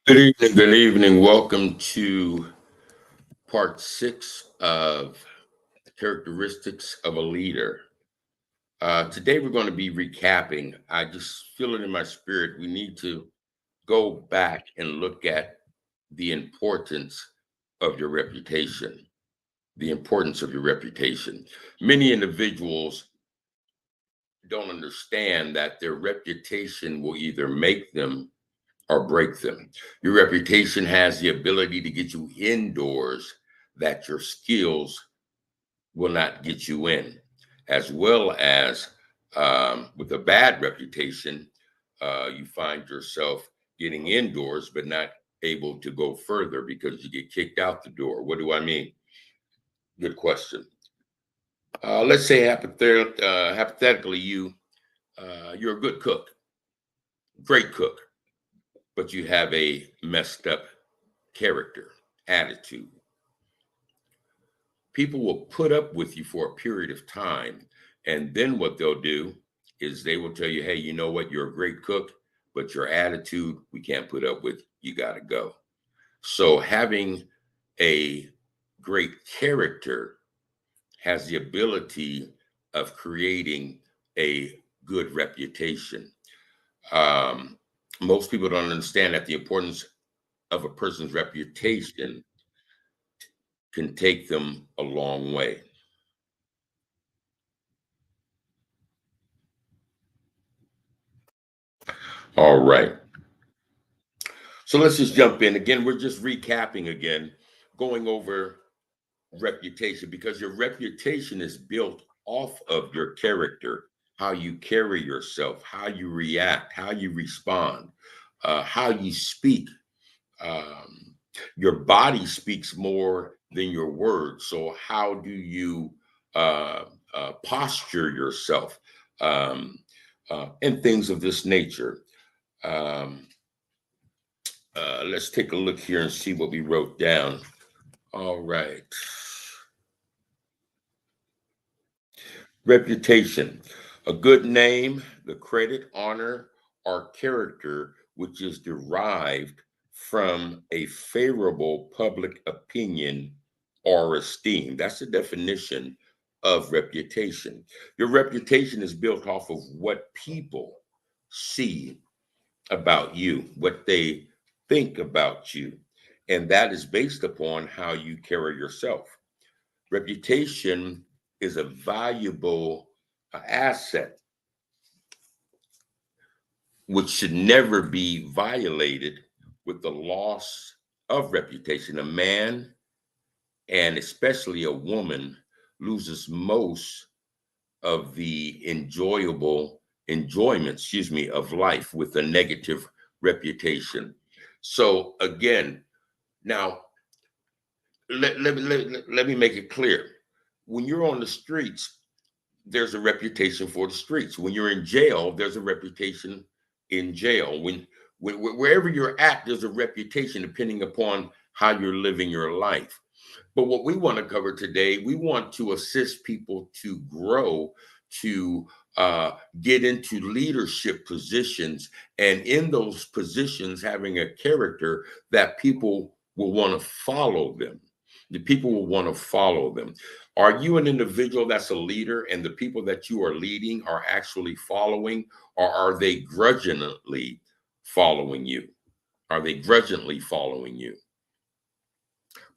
Good evening. Good evening. Welcome to part six of the characteristics of a leader. Today we're going to be recapping. I just feel it in my spirit. We need to go back and look at the importance of your reputation. The importance of your reputation. Many individuals don't understand that their reputation will either make them or break them. Your reputation has the ability to get you indoors that your skills will not get you in, as well as with a bad reputation, you find yourself getting indoors but not able to go further because you get kicked out the door. What do I mean? Good question. Let's say hypothetically, you're a good cook, great cook, but you have a messed up character, attitude. People will put up with you for a period of time. And then what they'll do is they will tell you, hey, you know what? You're a great cook, but your attitude, we can't put up with. You got to go. So having a great character has the ability of creating a good reputation. Um, Most people don't understand that the importance of a person's reputation can take them a long way. All right. So let's just jump in. Again, we're just recapping again, going over reputation because your reputation is built off of your character, how you carry yourself, how you react, how you respond, how you speak. Um, your body speaks more than your words. So, how do you uh, posture yourself um, and things of this nature? Um, let's take a look here and see what we wrote down. All right. Reputation. A good name, the credit, honor, or character which is derived from a favorable public opinion or esteem. That's the definition of reputation. Your reputation is built off of what people see about you, what they think about you. And that is based upon how you carry yourself. Reputation is a valuable asset which should never be violated with the loss of reputation. A man, and especially a woman, loses most of the enjoyment, of life with a negative reputation. So again, now let me make it clear. When you're on the streets, there's a reputation for the streets. When you're in jail, there's a reputation in jail. When wherever you're at, there's a reputation depending upon how you're living your life. But what we want to cover today, we want to assist people to grow, to get into leadership positions, and in those positions, having a character that people will want to follow them. The people will want to follow them. Are you an individual that's a leader and the people that you are leading are actually following, or are they grudgingly following you? Are they grudgingly following you?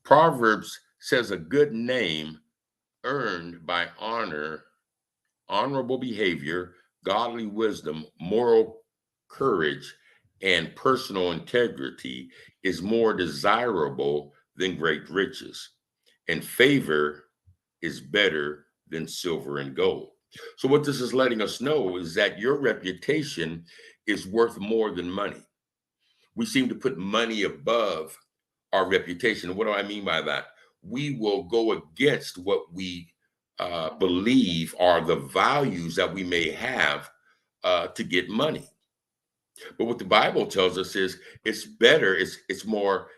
Proverbs says a good name earned by honor, honorable behavior, godly wisdom, moral courage, and personal integrity is more desirable than great riches, and favor is better than silver and gold. So, what this is letting us know is that your reputation is worth more than money. We seem to put money above our reputation. What do I mean by that? We will go against what we believe are the values that we may have to get money. But what the Bible tells us is it's better. It's more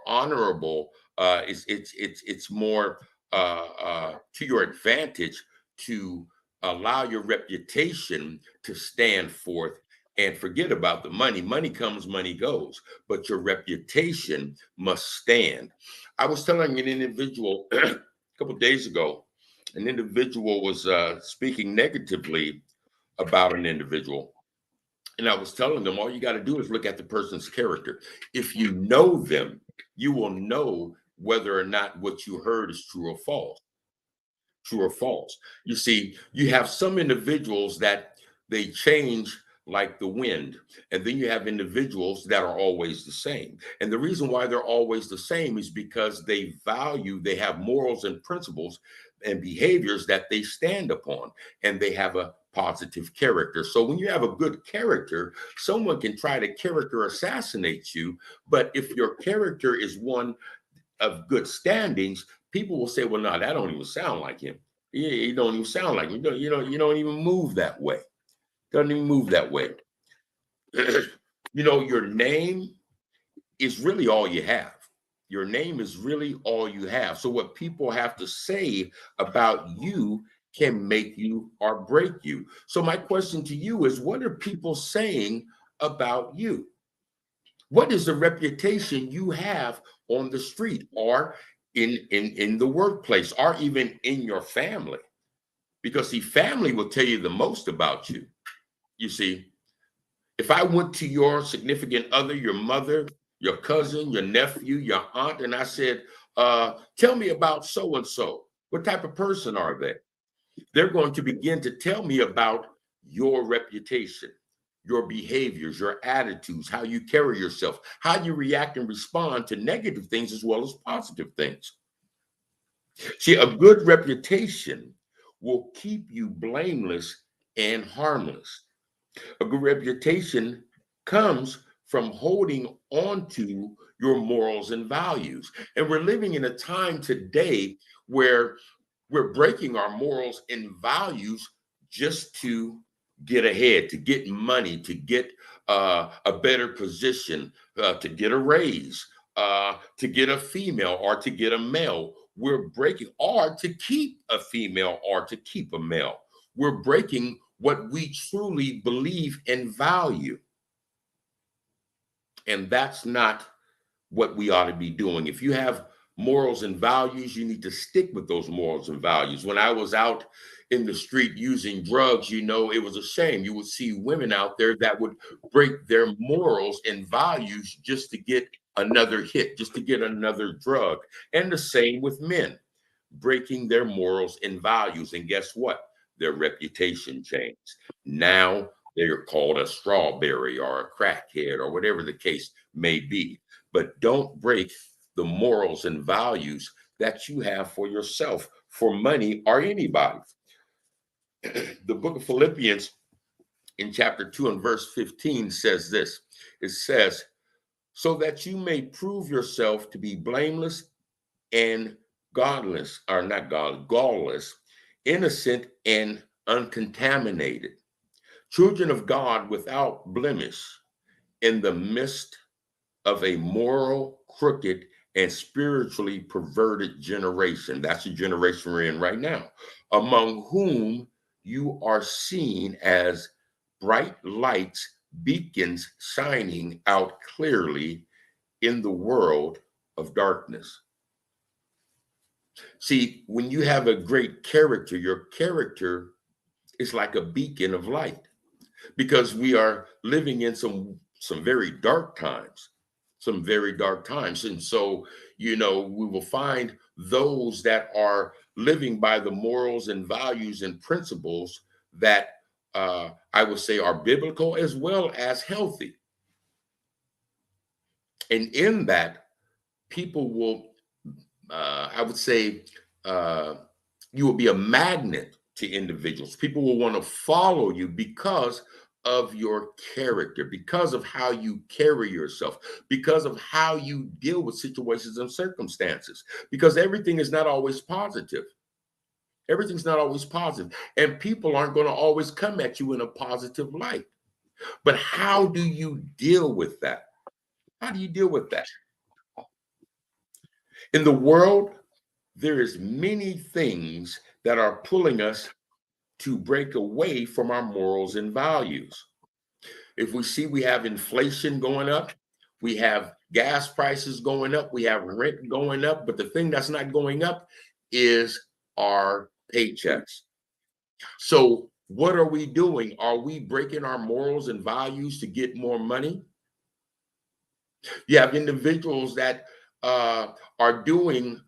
honorable. It's more to your advantage to allow your reputation to stand forth and forget about the money. Money comes, money goes, but your reputation must stand. I was telling an individual a couple of days ago, an individual was speaking negatively about an individual. And I was telling them, all you got to do is look at the person's character. If you know them, you will know whether or not what you heard is true or false. True or false. You see, you have some individuals that they change like the wind, and then you have individuals that are always the same. And the reason why they're always the same is because they have morals and principles and behaviors that they stand upon, and they have a positive character. So when you have a good character, someone can try to character assassinate you, but if your character is one of good standings, people will say, "Well, no, that don't even sound like him. He don't even sound like him. You don't even move that way. Doesn't even move that way." Your name is really all you have. Your name is really all you have. So what people have to say about you can make you or break you. So my question to you is, what are people saying about you? What is the reputation you have on the street or in the workplace or even in your family? Because see, family will tell you the most about you. You see, if I went to your significant other, your mother, your cousin, your nephew, your aunt, and I said, tell me about so and so. What type of person are they? They're going to begin to tell me about your reputation, your behaviors, your attitudes, how you carry yourself, how you react and respond to negative things as well as positive things. See, a good reputation will keep you blameless and harmless. A good reputation comes from holding on to your morals and values. And we're living in a time today where we're breaking our morals and values just to get ahead, to get money, to get a better position, to get a raise, to get a female or to get a male. We're breaking, or to keep a female or to keep a male. We're breaking what we truly believe and value. And that's not what we ought to be doing. If you have morals and values, you need to stick with those morals and values. When I was out in the street using drugs, it was a shame. You would see women out there that would break their morals and values just to get another hit, just to get another drug. And the same with men, breaking their morals and values. And guess what? Their reputation changed. Now they're called a strawberry or a crackhead or whatever the case may be. But don't break the morals and values that you have for yourself, for money, or anybody. The book of Philippians in chapter 2 and verse 15 says this. It says, so that you may prove yourself to be blameless and godless, or not god, gawless, innocent and uncontaminated, children of God without blemish in the midst of a moral, crooked, and spiritually perverted generation. That's the generation we're in right now, among whom you are seen as bright lights, beacons shining out clearly in the world of darkness. See, when you have a great character, your character is like a beacon of light, because we are living in some very dark times, some very dark times. And so, we will find those that are living by the morals and values and principles that I would say are biblical as well as healthy. And in that, people will, I would say, you will be a magnet to individuals. People will want to follow you because of your character, because of how you carry yourself, because of how you deal with situations and circumstances, because everything is not always positive. Everything's not always positive, and people aren't going to always come at you in a positive light. But how do you deal with that? How do you deal with that? In the world, there is many things that are pulling us to break away from our morals and values. If we see we have inflation going up, we have gas prices going up, we have rent going up, but the thing that's not going up is our paychecks. So what are we doing? Are we breaking our morals and values to get more money? You have individuals that are doing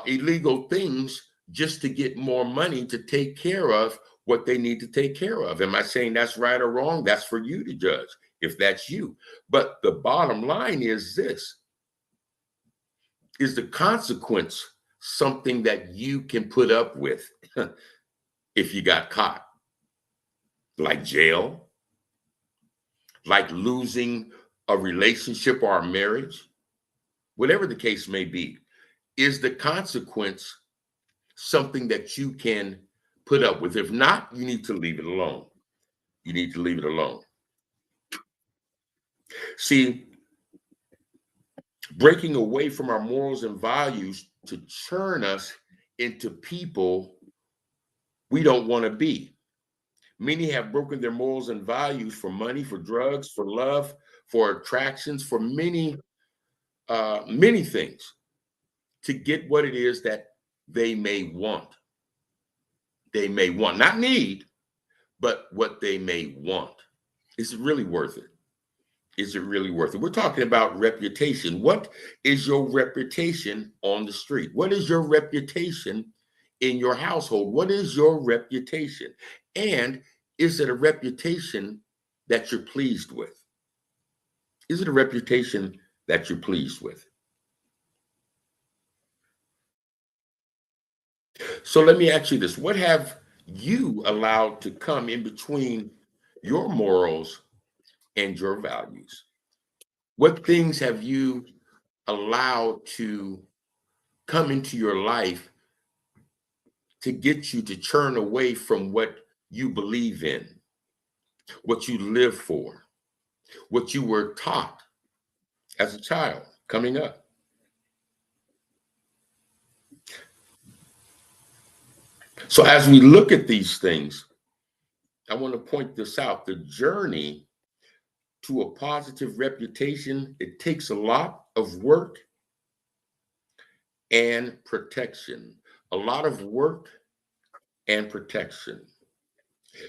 illegal things just to get more money to take care of what they need to take care of. Am I saying that's right or wrong? That's for you to judge if that's you. But the bottom line is this: is the consequence something that you can put up with if you got caught? Like jail, like losing a relationship or a marriage, whatever the case may be. Is the consequence something that you can put up with? If not, you need to leave it alone. You need to leave it alone. See, breaking away from our morals and values to turn us into people we don't want to be. Many have broken their morals and values for money, for drugs, for love, for attractions, for many things, to get what it is that they may want. They may want, not need, but what they may want. Is it really worth it? Is it really worth it? We're talking about reputation. What is your reputation on the street? What is your reputation in your household? What is your reputation? And is it a reputation that you're pleased with? Is it a reputation that you're pleased with? So let me ask you this: what have you allowed to come in between your morals and your values? What things have you allowed to come into your life to get you to turn away from what you believe in, what you live for, what you were taught as a child coming up? So as we look at these things, I want to point this out. The journey to a positive reputation, it takes a lot of work and protection. A lot of work and protection.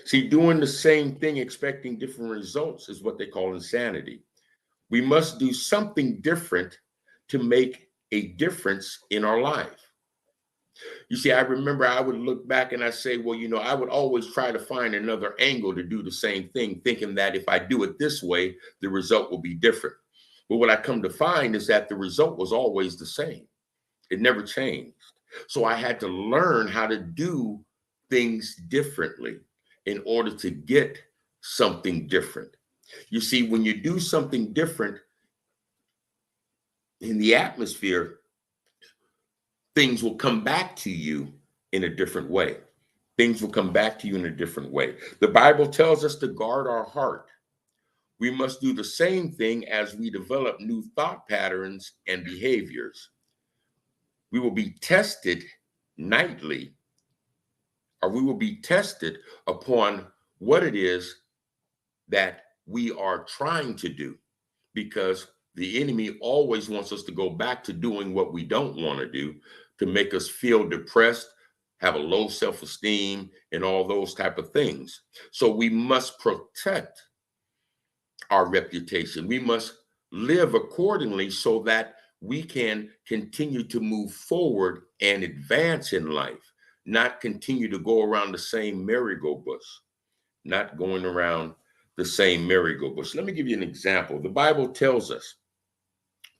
See, doing the same thing, expecting different results is what they call insanity. We must do something different to make a difference in our life. You see, I remember I would look back and I say, well, I would always try to find another angle to do the same thing, thinking that if I do it this way, the result will be different. But what I come to find is that the result was always the same. It never changed. So I had to learn how to do things differently in order to get something different. You see, when you do something different in the atmosphere, things will come back to you in a different way. Things will come back to you in a different way. The Bible tells us to guard our heart. We must do the same thing as we develop new thought patterns and behaviors. We will be tested nightly, or we will be tested upon what it is that we are trying to do, because the enemy always wants us to go back to doing what we don't want to do, to make us feel depressed, have a low self-esteem, and all those type of things. So we must protect our reputation. We must live accordingly so that we can continue to move forward and advance in life, not continue to go around the same merry-go-bush, not going around the same merry-go-bush. Let me give you an example. The Bible tells us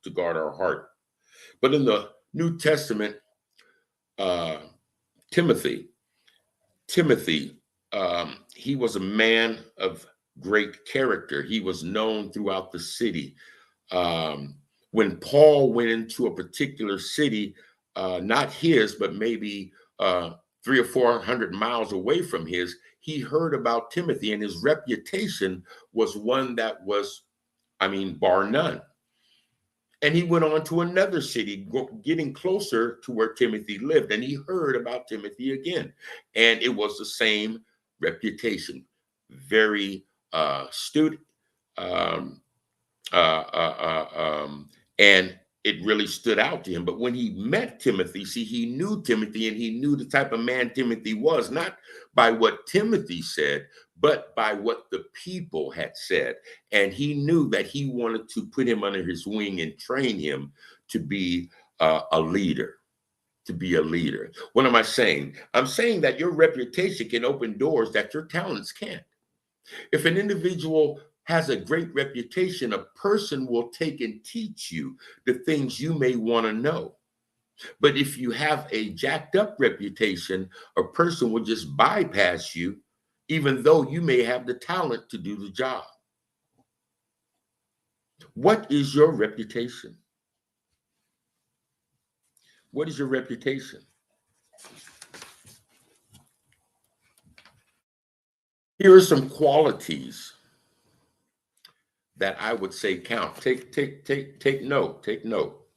to guard our heart. But in the New Testament, Timothy, he was a man of great character. He was known throughout the city. When Paul went into a particular city, not his, but maybe 300 or 400 miles away from his, he heard about Timothy, and his reputation was one that was, bar none. And he went on to another city, getting closer to where Timothy lived. And he heard about Timothy again. And it was the same reputation. Very astute, Um, and it really stood out to him. But when he met Timothy, see, he knew Timothy and he knew the type of man Timothy was, not by what Timothy said, but by what the people had said. And he knew that he wanted to put him under his wing and train him to be a leader. To be a leader. What am I saying? I'm saying that your reputation can open doors that your talents can't. If an individual has a great reputation, a person will take and teach you the things you may want to know. But if you have a jacked up reputation, a person will just bypass you, even though you may have the talent to do the job. What is your reputation? What is your reputation? Here are some qualities that I would say count. Take note. Take note.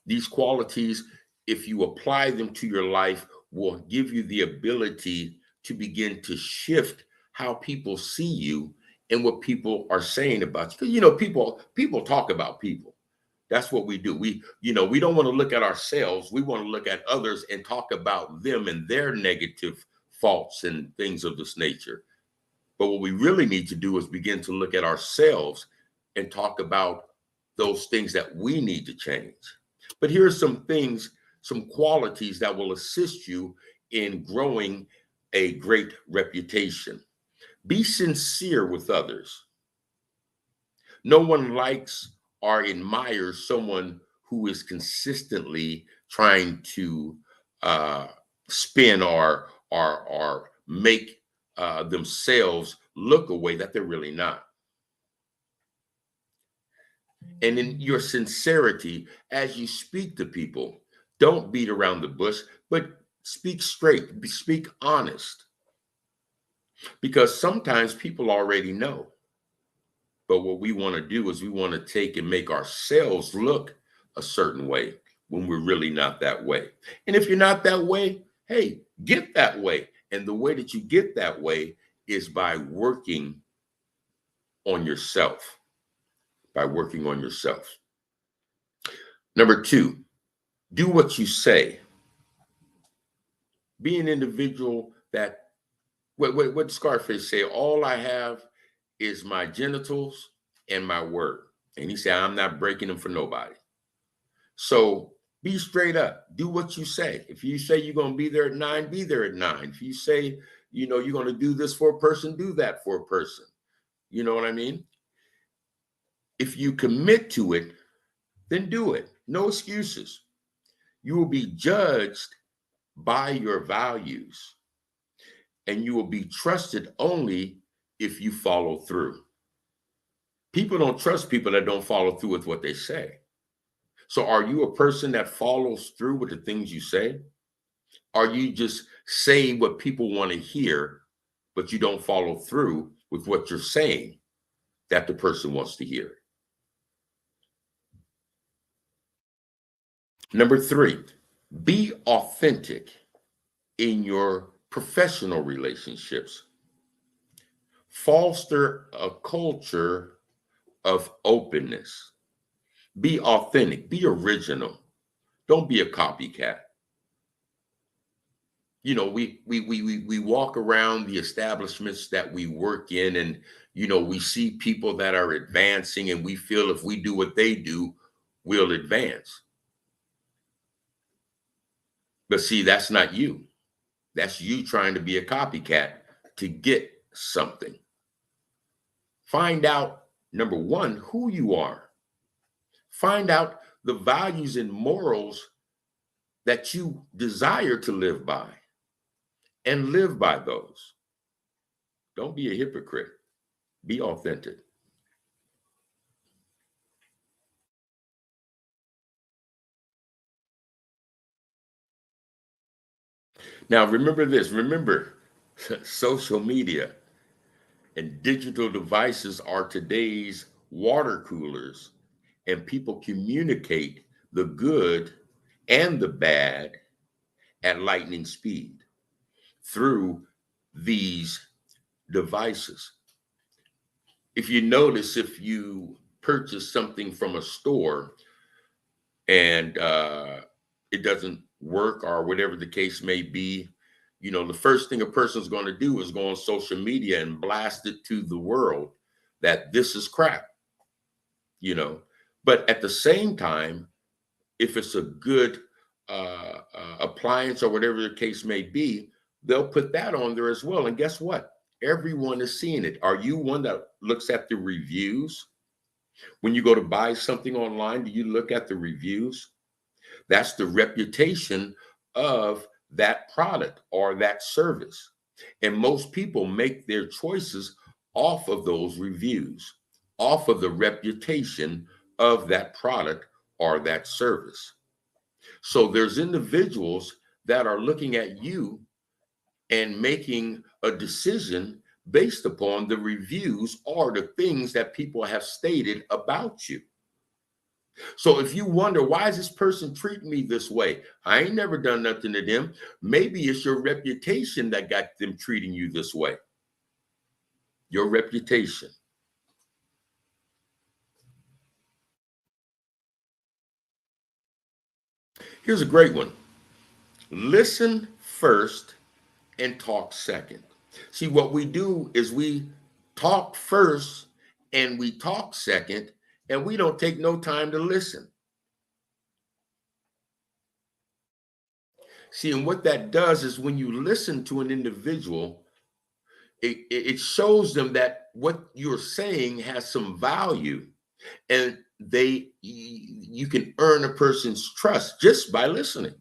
These qualities, if you apply them to your life, will give you the ability to begin to shift how people see you and what people are saying about you. Because people talk about people. That's what we do. We don't want to look at ourselves. We want to look at others and talk about them and their negative faults and things of this nature. But what we really need to do is begin to look at ourselves and talk about those things that we need to change. But here are some things, some qualities that will assist you in growing a great reputation. Be sincere with others. No one likes or admires someone who is consistently trying to uh, spin or make themselves look a way that they're really not. And in your sincerity, as you speak to people, don't beat around the bush, but speak straight, speak honest, because sometimes people already know. But what we want to do is we want to take and make ourselves look a certain way when we're really not that way. And if you're not that way, hey, get that way. And the way that you get that way is by working on yourself, by working on yourself. Number two, do what you say. Be an individual that, what Scarface say, all I have is my genitals and my word. And he said, I'm not breaking them for nobody. So be straight up. Do what you say. If you say you're going to be there at 9, be there at 9. If you say, you're going to do this for a person, do that for a person. You know what I mean? If you commit to it, then do it. No excuses. You will be judged by your values, and you will be trusted only if you follow through. People don't trust people that don't follow through with what they say. So are you a person that follows through with the things you say? Are you just saying what people want to hear, but you don't follow through with what you're saying that the person wants to hear? Number 3, be authentic in your professional relationships. Foster a culture of openness. Be authentic, be original. Don't be a copycat. We walk around the establishments that we work in, and we see people that are advancing, and we feel if we do what they do, we'll advance. But see, that's not you. That's you trying to be a copycat to get something. Find out, number 1, who you are. Find out the values and morals that you desire to live by, and live by those. Don't be a hypocrite. Be authentic. Now, remember this. Remember, social media and digital devices are today's water coolers, and people communicate the good and the bad at lightning speed through these devices. if you notice, if you purchase something from a store and it doesn't work or whatever the case may be, the first thing a person's going to do is go on social media and blast it to the world that this is crap, you know. But at the same time, if it's a good appliance or whatever the case may be, they'll put that on there as well. And guess what? Everyone is seeing it. Are you one that looks at the reviews? When you go to buy something online, do you look at the reviews? That's the reputation of that product or that service. And most people make their choices off of those reviews, off of the reputation of that product or that service. So there's individuals that are looking at you and making a decision based upon the reviews or the things that people have stated about you. So if you wonder, why is this person treating me this way? I ain't never done nothing to them. Maybe it's your reputation that got them treating you this way. Your reputation. Here's a great one. Listen first and talk second. See, what we do is we talk first and we talk second, and we don't take no time to listen. See, and what that does is when you listen to an individual, it shows them that what you're saying has some value, and you can earn a person's trust just by listening.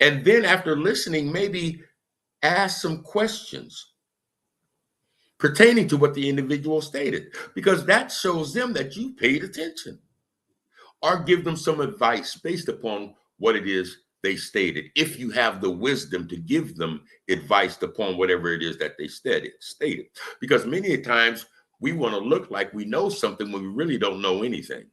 And then after listening, maybe ask some questions pertaining to what the individual stated, because that shows them that you paid attention, or give them some advice based upon what it is they stated, if you have the wisdom to give them advice upon whatever it is that they stated. Because many times we want to look like we know something when we really don't know anything.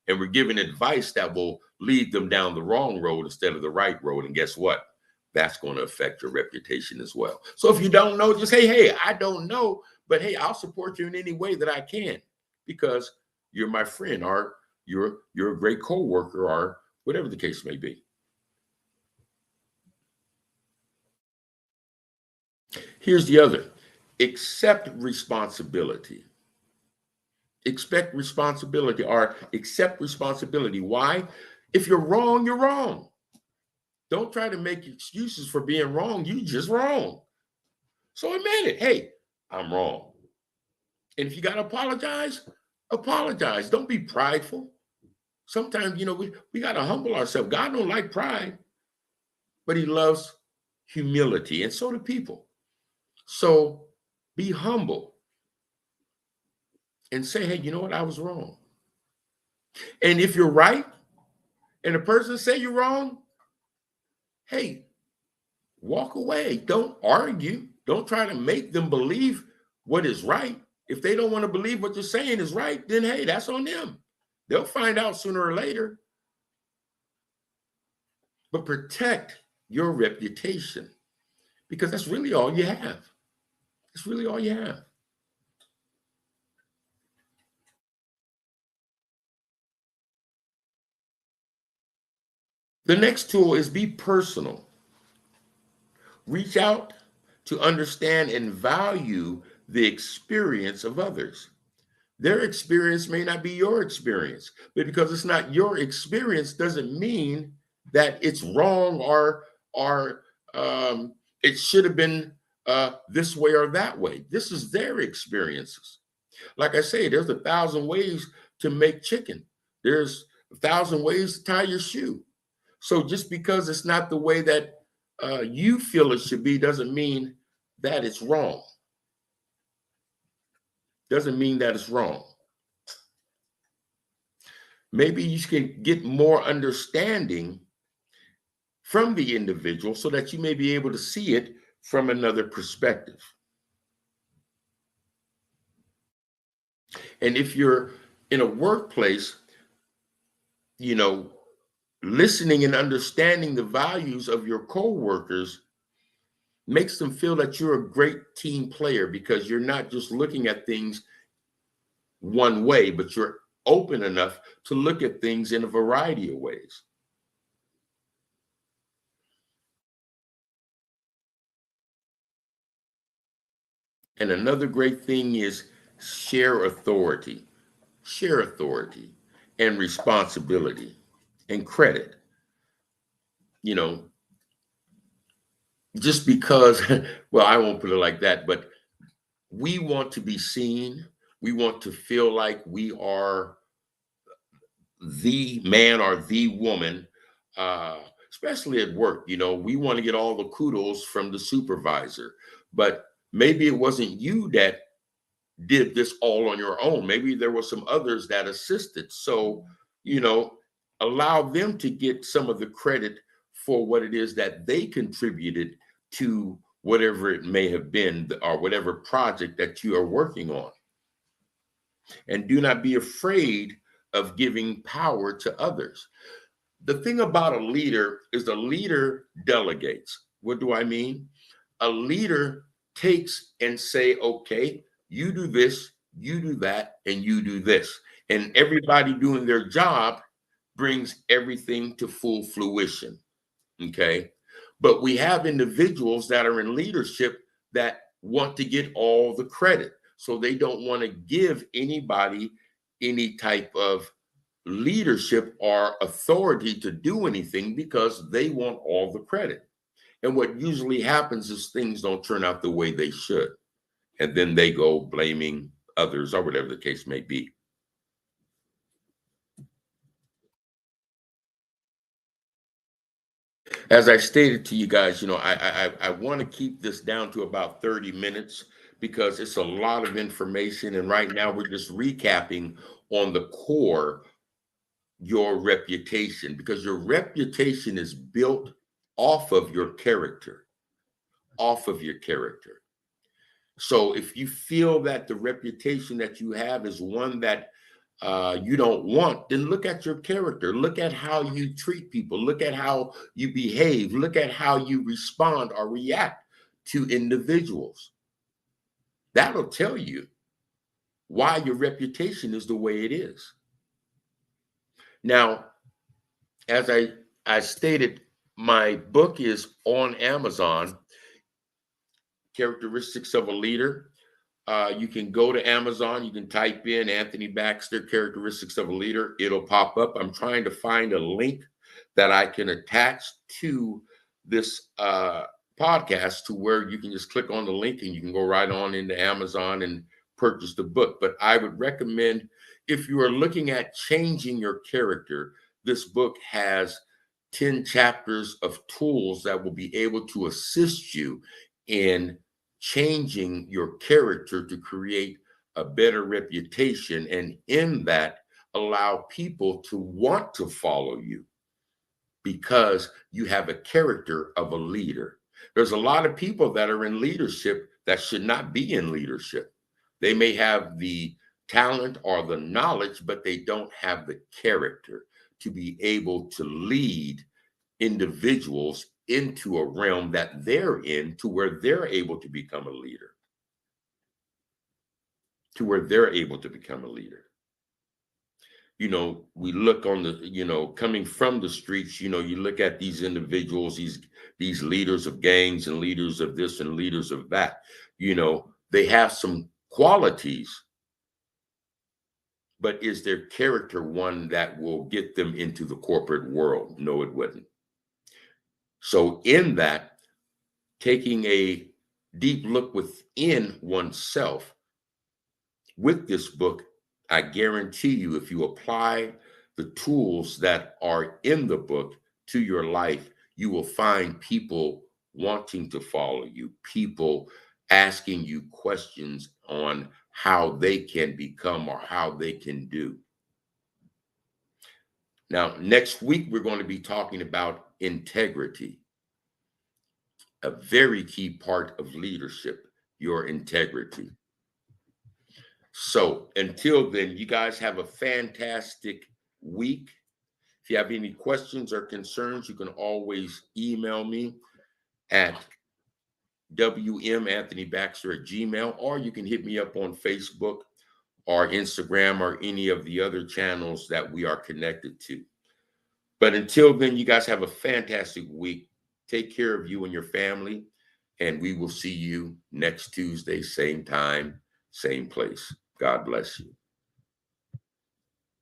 And we're giving advice that will lead them down the wrong road instead of the right road. And guess what? That's going to affect your reputation as well. So if you don't know, just say, hey, I don't know, but hey, I'll support you in any way that I can, because you're my friend, or you're a great co-worker, or whatever the case may be. Here's the other. Accept responsibility. Expect responsibility, or accept responsibility. Why? If you're wrong, you're wrong. Don't try to make excuses for being wrong. You just wrong. So admit it. Hey, I'm wrong. And if you got to apologize, apologize. Don't be prideful. Sometimes, we got to humble ourselves. God don't like pride, but he loves humility, and so do people. So be humble and say, hey, you know what? I was wrong. And if you're right and the person say you're wrong, hey, walk away. Don't argue. Don't try to make them believe what is right. If they don't want to believe what you're saying is right, then hey, that's on them. They'll find out sooner or later. But protect your reputation, because that's really all you have. It's really all you have. The next tool is be personal. Reach out to understand and value the experience of others. Their experience may not be your experience, but because it's not your experience doesn't mean that it's wrong, or it should have been this way or that way. This is their experiences. Like I say, there's 1,000 ways to make chicken. There's 1,000 ways to tie your shoe. So just because it's not the way that you feel it should be doesn't mean that it's wrong. Doesn't mean that it's wrong. Maybe you can get more understanding from the individual so that you may be able to see it from another perspective. And if you're in a workplace, listening and understanding the values of your coworkers makes them feel that you're a great team player because you're not just looking at things one way, but you're open enough to look at things in a variety of ways. And another great thing is share authority and responsibility and credit. You know, just because, well, I won't put it like that, but we want to be seen. We want to feel like we are the man or the woman, uh, especially at work. We want to get all the kudos from the supervisor, but maybe it wasn't you that did this all on your own. Maybe there were some others that assisted. So, you know, allow them to get some of the credit for what it is that they contributed to whatever it may have been or whatever project that you are working on. And do not be afraid of giving power to others. The thing about a leader is the leader delegates. What do I mean? A leader takes and say, okay, you do this, you do that, and you do this. And everybody doing their job brings everything to full fruition. Okay. But we have individuals that are in leadership that want to get all the credit. So they don't want to give anybody any type of leadership or authority to do anything because they want all the credit. And what usually happens is things don't turn out the way they should. And then they go blaming others or whatever the case may be. As I stated to you guys, I want to keep this down to about 30 minutes because it's a lot of information. And right now we're just recapping on the core, your reputation, because your reputation is built off of your character, off of your character. So if you feel that the reputation that you have is one that you don't want, then look at your character. Look at how you treat people. Look at how you behave. Look at how you respond or react to individuals. That'll tell you why your reputation is the way it is. Now, as I stated, my book is on Amazon, Characteristics of a Leader. You can go to Amazon. You can type in Anthony Baxter, Characteristics of a Leader. It'll pop up. I'm trying to find a link that I can attach to this podcast to where you can just click on the link and you can go right on into Amazon and purchase the book. But I would recommend, if you are looking at changing your character, this book has 10 chapters of tools that will be able to assist you in changing your character to create a better reputation, and in that allow people to want to follow you because you have a character of a leader. There's a lot of people that are in leadership that should not be in leadership. They may have the talent or the knowledge, but they don't have the character to be able to lead individuals into a realm that they're in, to where they're able to become a leader. We look on the, coming from the streets, you look at these individuals, these leaders of gangs and leaders of this and leaders of that. They have some qualities, but is their character one that will get them into the corporate world? No, it wouldn't. So in that, taking a deep look within oneself with this book, I guarantee you, if you apply the tools that are in the book to your life, you will find people wanting to follow you, people asking you questions on how they can become or how they can do. Now, next week, we're going to be talking about integrity, a very key part of leadership, your integrity. So until then, you guys have a fantastic week. If you have any questions or concerns, you can always email me at wmanthonybaxter@gmail, or you can hit me up on Facebook or Instagram or any of the other channels that we are connected to. But until then, you guys have a fantastic week. Take care of you and your family, and we will see you next Tuesday, same time, same place. God bless you.